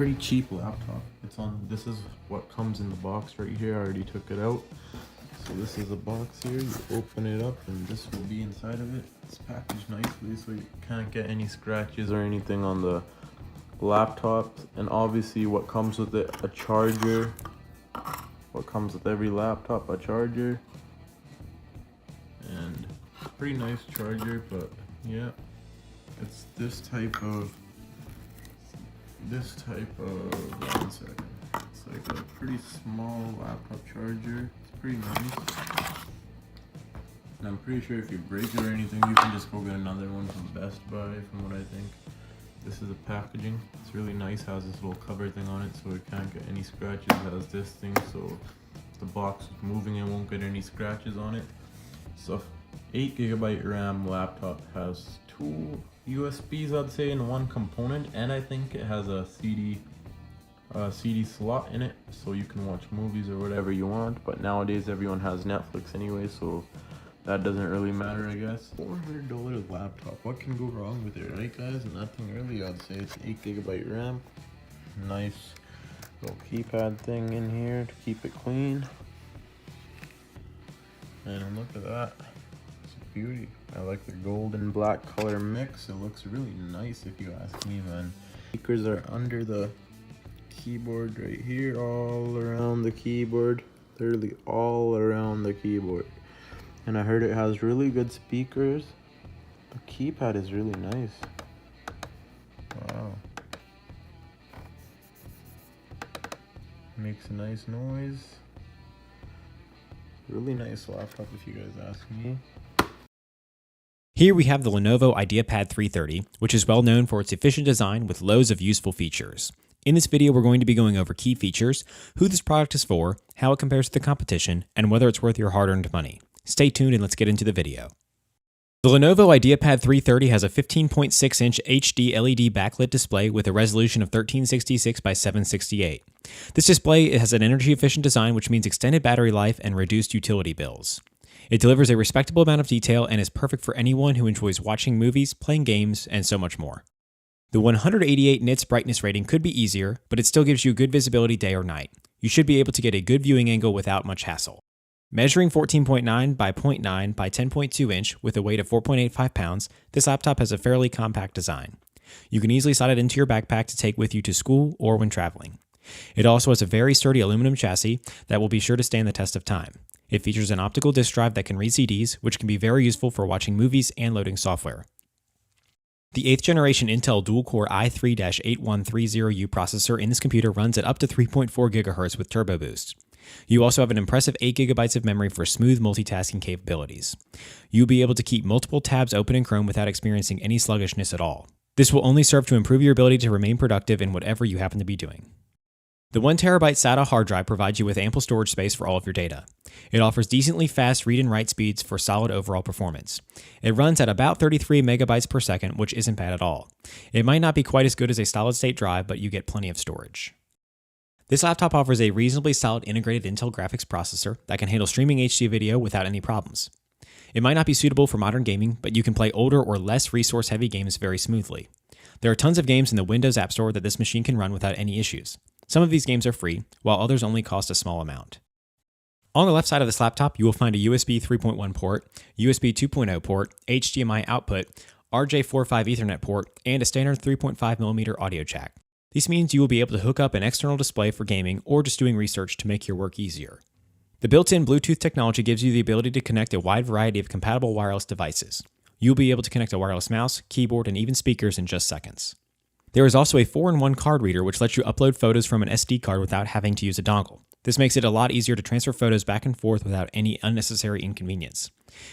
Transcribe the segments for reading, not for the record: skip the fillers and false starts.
pretty cheap laptop. This is what comes in the box right here. I already took it out. So this is a box here. You open it up and this will be inside of it. It's packaged nicely so you can't get any scratches or anything on the laptop. And obviously what comes with it, a charger. What comes with every laptop, a charger. And pretty nice charger, but yeah, it's this type of one second. It's like a pretty small laptop charger. It's pretty nice. And I'm pretty sure if you break it or anything, you can just go get another one from Best Buy, from what I think. This is the packaging. It's really nice. It has this little cover thing on it so it can't get any scratches. It has this thing so if the box is moving, it won't get any scratches on it. So 8GB RAM laptop has 2 USBs, I'd say, in one component, and I think it has a CD slot in it, so you can watch movies or whatever you want. But nowadays everyone has Netflix anyway, so that doesn't really matter, I guess. $400 laptop. What can go wrong with it, right, guys? Nothing really, I'd say. It's 8GB RAM. Nice little keypad thing in here to keep it clean. And look at that. Beauty. I like the gold and black color mix. It looks really nice if you ask me, man. Speakers are under the keyboard right here, all around the keyboard, literally all around the keyboard. And I heard it has really good speakers. The keypad is really nice. Wow. Makes a nice noise. Really nice laptop if you guys ask me. Here we have the Lenovo IdeaPad 330, which is well known for its efficient design with loads of useful features. In this video, we're going to be going over key features, who this product is for, how it compares to the competition, and whether it's worth your hard-earned money. Stay tuned and let's get into the video. The Lenovo IdeaPad 330 has a 15.6-inch HD LED backlit display with a resolution of 1366 by 768. This display has an energy-efficient design, which means extended battery life and reduced utility bills. It delivers a respectable amount of detail and is perfect for anyone who enjoys watching movies, playing games, and so much more. The 188 nits brightness rating could be easier, but it still gives you good visibility day or night. You should be able to get a good viewing angle without much hassle. Measuring 14.9 by 0.9 by 10.2 inch with a weight of 4.85 pounds, this laptop has a fairly compact design. You can easily slide it into your backpack to take with you to school or when traveling. It also has a very sturdy aluminum chassis that will be sure to stand the test of time. It features an optical disk drive that can read CDs, which can be very useful for watching movies and loading software. The 8th generation Intel dual-core i3-8130U processor in this computer runs at up to 3.4 GHz with Turbo Boost. You also have an impressive 8 GB of memory for smooth multitasking capabilities. You'll be able to keep multiple tabs open in Chrome without experiencing any sluggishness at all. This will only serve to improve your ability to remain productive in whatever you happen to be doing. The 1TB SATA hard drive provides you with ample storage space for all of your data. It offers decently fast read and write speeds for solid overall performance. It runs at about 33 megabytes per second, which isn't bad at all. It might not be quite as good as a solid-state drive, but you get plenty of storage. This laptop offers a reasonably solid integrated Intel graphics processor that can handle streaming HD video without any problems. It might not be suitable for modern gaming, but you can play older or less resource-heavy games very smoothly. There are tons of games in the Windows App Store that this machine can run without any issues. Some of these games are free, while others only cost a small amount. On the left side of this laptop, you will find a USB 3.1 port, USB 2.0 port, HDMI output, RJ45 Ethernet port, and a standard 3.5mm audio jack. This means you will be able to hook up an external display for gaming or just doing research to make your work easier. The built-in Bluetooth technology gives you the ability to connect a wide variety of compatible wireless devices. You'll be able to connect a wireless mouse, keyboard, and even speakers in just seconds. There is also a 4-in-1 card reader which lets you upload photos from an SD card without having to use a dongle. This makes it a lot easier to transfer photos back and forth without any unnecessary inconvenience.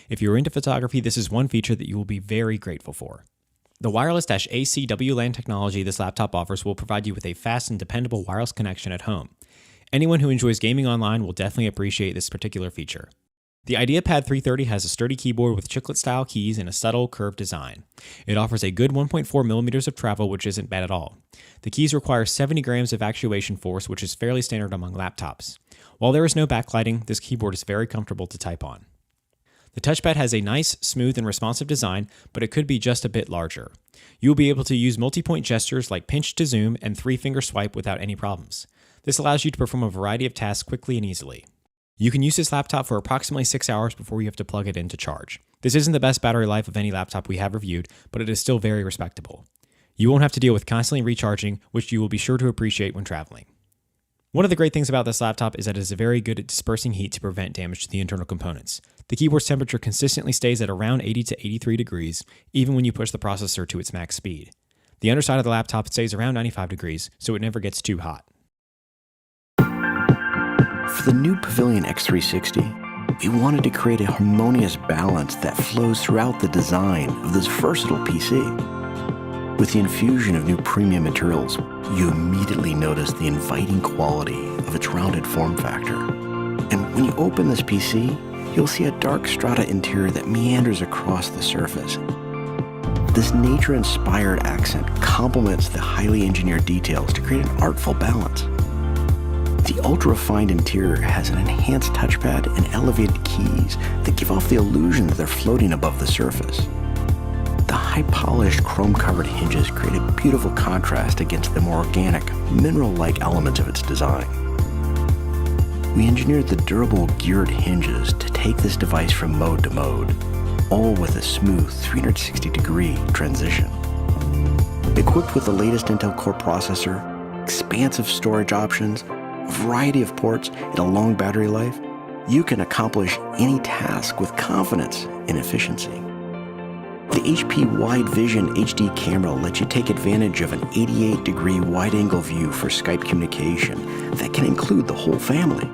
If you're into photography, this is one feature that you will be very grateful for. The wireless-AC WLAN technology this laptop offers will provide you with a fast and dependable wireless connection at home. Anyone who enjoys gaming online will definitely appreciate this particular feature. The IdeaPad 330 has a sturdy keyboard with chiclet-style keys and a subtle curved design. It offers a good 1.4mm of travel, which isn't bad at all. The keys require 70 grams of actuation force, which is fairly standard among laptops. While there is no backlighting, this keyboard is very comfortable to type on. The touchpad has a nice, smooth, and responsive design, but it could be just a bit larger. You will be able to use multi-point gestures like pinch to zoom and 3-finger swipe without any problems. This allows you to perform a variety of tasks quickly and easily. You can use this laptop for approximately 6 hours before you have to plug it in to charge. This isn't the best battery life of any laptop we have reviewed, but it is still very respectable. You won't have to deal with constantly recharging, which you will be sure to appreciate when traveling. One of the great things about this laptop is that it is very good at dispersing heat to prevent damage to the internal components. The keyboard's temperature consistently stays at around 80 to 83 degrees, even when you push the processor to its max speed. The underside of the laptop stays around 95 degrees, so it never gets too hot. For the new Pavilion X360, we wanted to create a harmonious balance that flows throughout the design of this versatile PC. With the infusion of new premium materials, you immediately notice the inviting quality of its rounded form factor. And when you open this PC, you'll see a dark strata interior that meanders across the surface. This nature-inspired accent complements the highly engineered details to create an artful balance. The ultra-refined interior has an enhanced touchpad and elevated keys that give off the illusion that they're floating above the surface. The high-polished, chrome-covered hinges create a beautiful contrast against the more organic, mineral-like elements of its design. We engineered the durable geared hinges to take this device from mode to mode, all with a smooth 360-degree transition. Equipped with the latest Intel Core processor, expansive storage options, a variety of ports, and a long battery life, you can accomplish any task with confidence and efficiency. The HP Wide Vision HD camera lets you take advantage of an 88-degree wide-angle view for Skype communication that can include the whole family.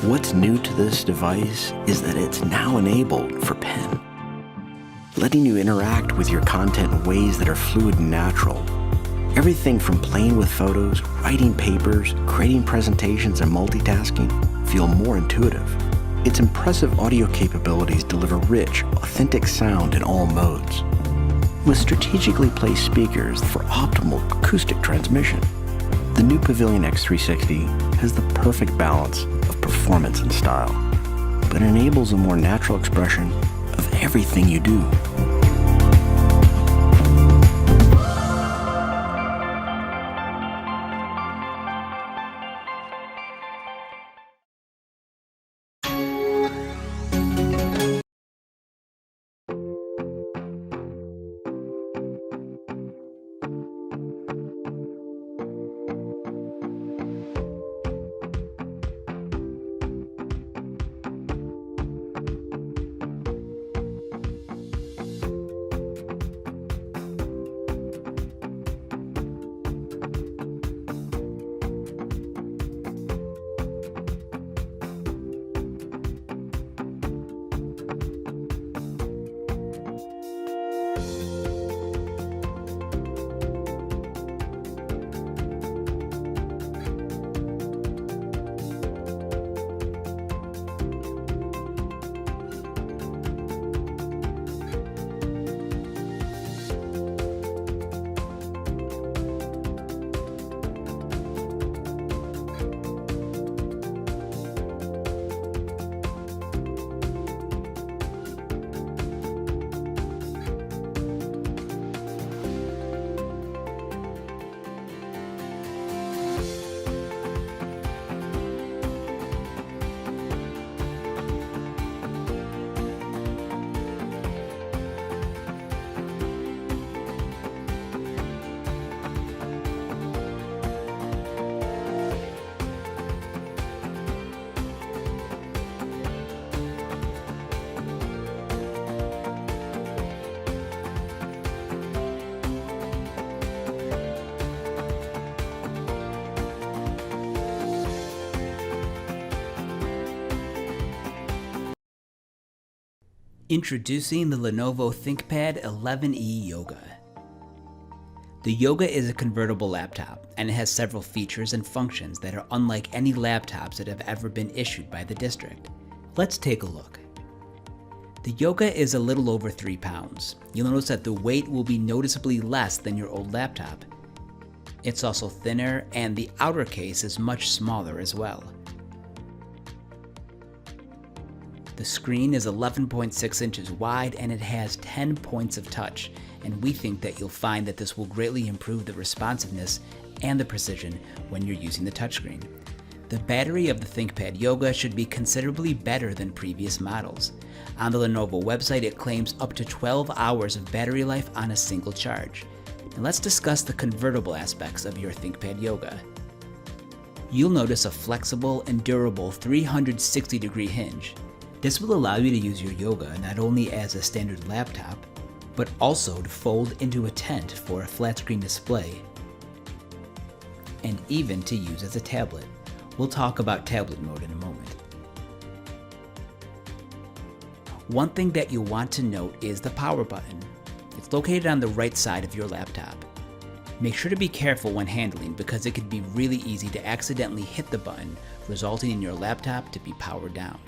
What's new to this device is that it's now enabled for pen, letting you interact with your content in ways that are fluid and natural. Everything from playing with photos, writing papers, creating presentations, and multitasking feel more intuitive. Its impressive audio capabilities deliver rich, authentic sound in all modes, with strategically placed speakers for optimal acoustic transmission. The new Pavilion X360 has the perfect balance of performance and style, but enables a more natural expression of everything you do. Introducing the Lenovo Thinkpad 11E Yoga. The Yoga is a convertible laptop, and it has several features and functions that are unlike any laptops that have ever been issued by the district. Let's take a look. The Yoga is a little over 3 pounds. You'll notice that the weight will be noticeably less than your old laptop. It's also thinner, and the outer case is much smaller as well. The The screen is 11.6 inches wide and it has 10 points of touch, and we think that you'll find that this will greatly improve the responsiveness and the precision when you're using the touchscreen. The battery of the ThinkPad Yoga should be considerably better than previous models. On the Lenovo website, it claims up to 12 hours of battery life on a single charge. Now let's discuss the convertible aspects of your ThinkPad Yoga. You'll notice a flexible and durable 360-degree hinge. This will allow you to use your Yoga not only as a standard laptop, but also to fold into a tent for a flat screen display, and even to use as a tablet. We'll talk about tablet mode in a moment. One thing that you'll want to note is the power button. It's located on the right side of your laptop. Make sure to be careful when handling because it could be really easy to accidentally hit the button, resulting in your laptop to be powered down.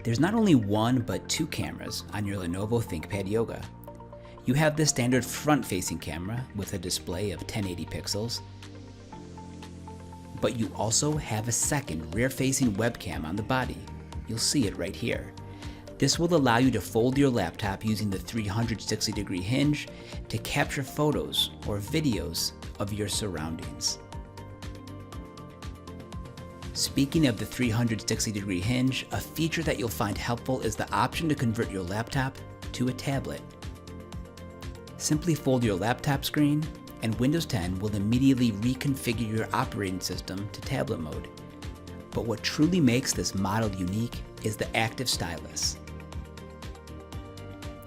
There's not only one but two cameras on your Lenovo ThinkPad Yoga. You have the standard front-facing camera with a display of 1080 pixels, but you also have a second rear-facing webcam on the body. You'll see it right here. This will allow you to fold your laptop using the 360-degree hinge to capture photos or videos of your surroundings. Speaking of the 360-degree hinge, a feature that you'll find helpful is the option to convert your laptop to a tablet. Simply fold your laptop screen, and Windows 10 will immediately reconfigure your operating system to tablet mode. But what truly makes this model unique is the active stylus.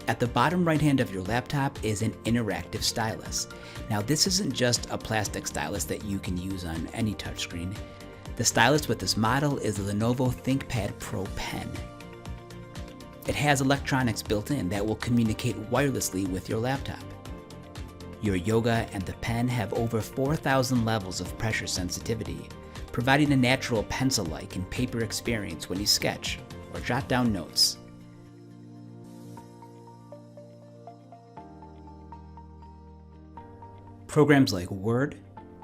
At the bottom right hand of your laptop is an interactive stylus. Now this isn't just a plastic stylus that you can use on any touchscreen. The stylus with this model is the Lenovo ThinkPad Pro Pen. It has electronics built in that will communicate wirelessly with your laptop. Your Yoga and the pen have over 4,000 levels of pressure sensitivity, providing a natural pencil-like and paper experience when you sketch or jot down notes. Programs like Word,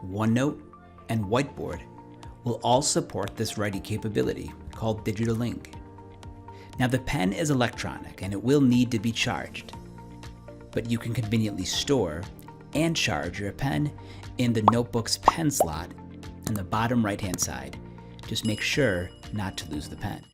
OneNote, and Whiteboard will all support this writing capability called Digital Ink. Now the pen is electronic and it will need to be charged, but you can conveniently store and charge your pen in the notebook's pen slot in the bottom right hand side. Just make sure not to lose the pen.